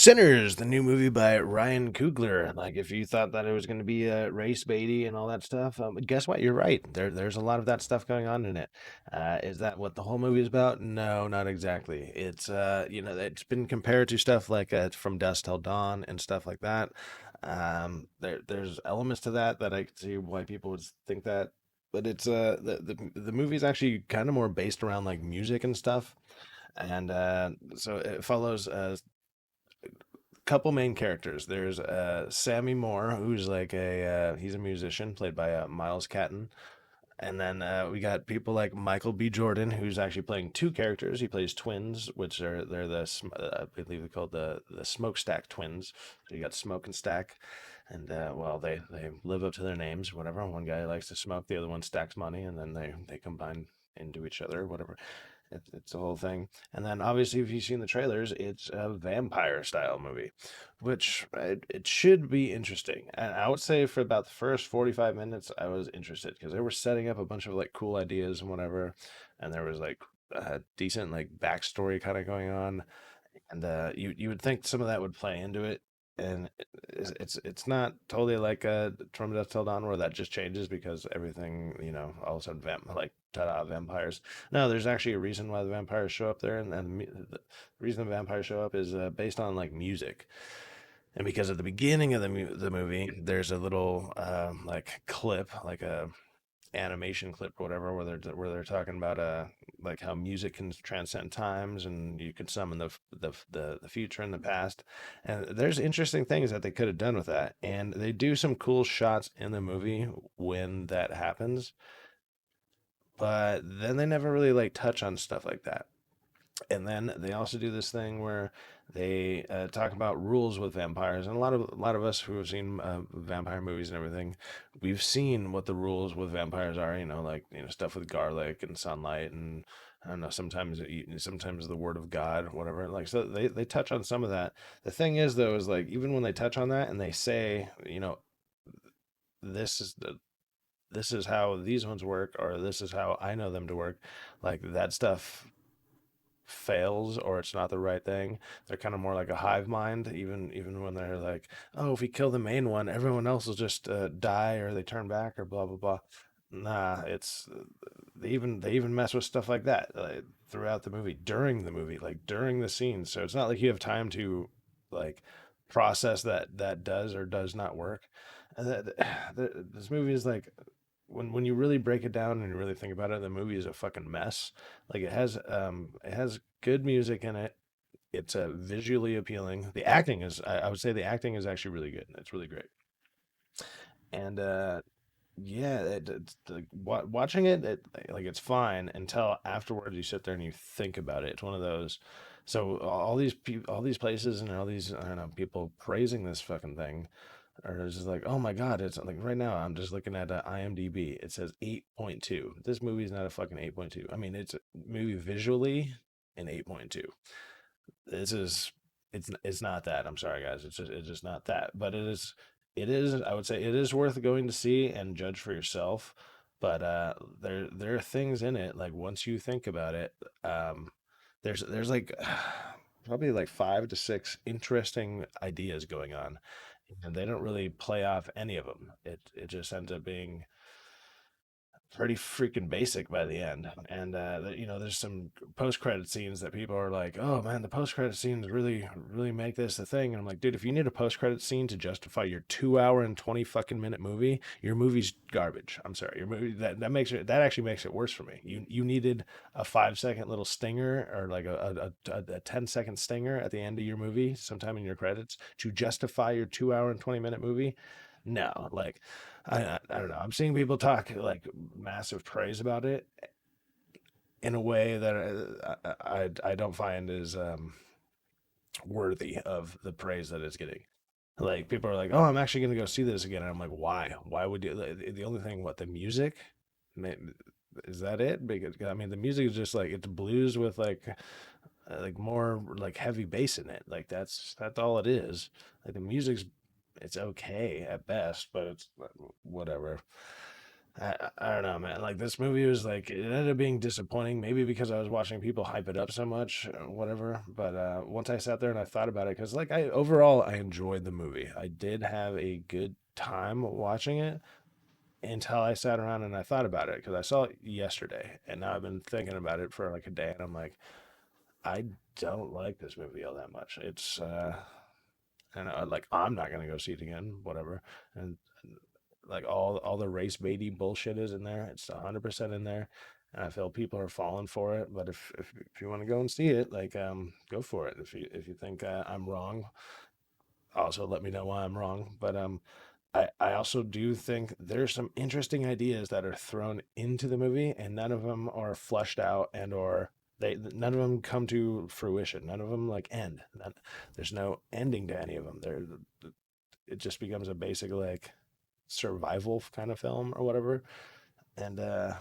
Sinners, the new movie by Ryan Coogler. Like, if you thought that it was going to be race baity and all that stuff, guess what? You're right. There's a lot of that stuff going on in it. Is that what the whole movie is about? No, not exactly. It's it's been compared to stuff like From Dusk Till Dawn and stuff like that. There's elements to that I can see why people would think that, but it's the movie is actually kind of more based around like music and stuff. And so it follows couple main characters. There's Sammy Moore, who's like he's a musician, played by Miles Catton. And then we got people like Michael B. Jordan, who's actually playing two characters. He plays twins, which are they're I believe they're called the Smokestack twins. So you got Smoke and Stack, and well, they live up to their names, whatever. One guy likes to smoke, the other one stacks money, and then they combine into each other, whatever. It's the whole thing. And then obviously, if you've seen the trailers, it's a vampire style movie, which it should be interesting. And I would say for about the first 45 minutes, I was interested because they were setting up a bunch of like cool ideas and whatever. And there was like a decent like backstory kind of going on. And you would think some of that would play into it. And it's not totally like From Dusk Till Dawn where that just changes because everything, all of a sudden like ta-da, vampires. No, there's actually a reason why the vampires show up there, and the reason the vampires show up is based on like music. And because at the beginning of the movie, there's a little like clip, like a animation clip or whatever, where they're talking about like how music can transcend times and you can summon the future and the past. And there's interesting things that they could have done with that. And they do some cool shots in the movie when that happens, but then they never really like touch on stuff like that. And then they also do this thing where they talk about rules with vampires, and a lot of us who have seen vampire movies and everything, we've seen what the rules with vampires are. Like stuff with garlic and sunlight, and I don't know. Sometimes the word of God, whatever. Like so, they touch on some of that. The thing is, though, is like even when they touch on that and they say, this is the this is how these ones work, or this is how I know them to work, like that stuff fails or it's not the right thing. They're kind of more like a hive mind, even when they're like, oh, if we kill the main one, everyone else will just die or they turn back or blah blah blah. Nah, it's they even mess with stuff like that throughout the movie, like during the scene. So it's not like you have time to like process that does or does not work. And this movie is like when you really break it down and you really think about it, the movie is a fucking mess. Like it has good music in it. It's visually appealing. The acting is I would say the acting is actually really good. It's really great. And yeah, it's like watching it, like it's fine until afterwards you sit there and you think about it. It's one of those. So all these places and all these I don't know people praising this fucking thing or it's just like, oh my God, it's like right now I'm just looking at IMDb. It says 8.2. This movie is not a fucking 8.2. I mean, it's a movie visually an 8.2. This is it's not that. I'm sorry guys. It's just not that. But it is I would say it is worth going to see and judge for yourself. But there are things in it like once you think about it, there's like probably like 5 to 6 interesting ideas going on and they don't really play off any of them. It just ends up being pretty freaking basic by the end. And there's some post credit scenes that people are like, "Oh man, the post credit scenes really make this a thing." And I'm like, dude, if you need a post credit scene to justify your 2 hour and 20 fucking minute movie, your movie's garbage. I'm sorry, your movie that actually makes it worse for me. You needed a 5 second little stinger or like a 10 second stinger at the end of your movie, sometime in your credits, to justify your 2 hour and 20 minute movie. No, like I don't know. I'm seeing people talk like massive praise about it in a way that I don't find is worthy of the praise that it's getting. Like people are like, "Oh, I'm actually going to go see this again," and I'm like, "Why? Why would you?" The only thing, what the music, is that it? Because I mean, the music is just like it's blues with like more like heavy bass in it. Like that's all it is. Like the music's it's okay at best, but it's whatever. I don't know, man. Like this movie was like it ended up being disappointing, maybe because I was watching people hype it up so much, whatever. But once I sat there and I thought about it, because like I overall I enjoyed the movie. I did have a good time watching it until I sat around and I thought about it because I saw it yesterday, and now I've been thinking about it for like a day, and I'm like, I don't like this movie all that much. It's and like I'm not gonna go see it again, whatever. And like all the race baity bullshit is in there. It's 100% in there, and I feel people are falling for it. But if you want to go and see it, like go for it. If you think I'm wrong, also let me know why I'm wrong. But I also do think there's some interesting ideas that are thrown into the movie, and none of them are fleshed out and or none of them come to fruition. None of them like end. There's no ending to any of them. It just becomes a basic like survival kind of film or whatever. And I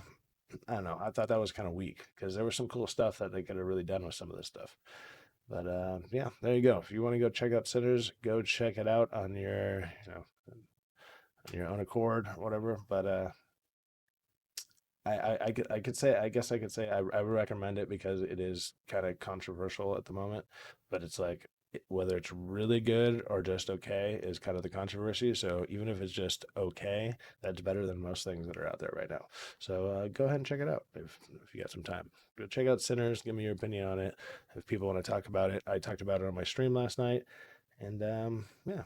don't know. I thought that was kind of weak because there was some cool stuff that they could have really done with some of this stuff. But yeah, there you go. If you want to go check out Sinners, go check it out on your on your own accord, or whatever. But I could say I guess I could say I recommend it because it is kind of controversial at the moment, but it's like whether it's really good or just okay is kind of the controversy. So even if it's just okay, that's better than most things that are out there right now. So go ahead and check it out if you got some time. Go check out Sinners. Give me your opinion on it. If people want to talk about it, I talked about it on my stream last night, and yeah,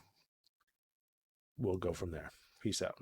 we'll go from there. Peace out.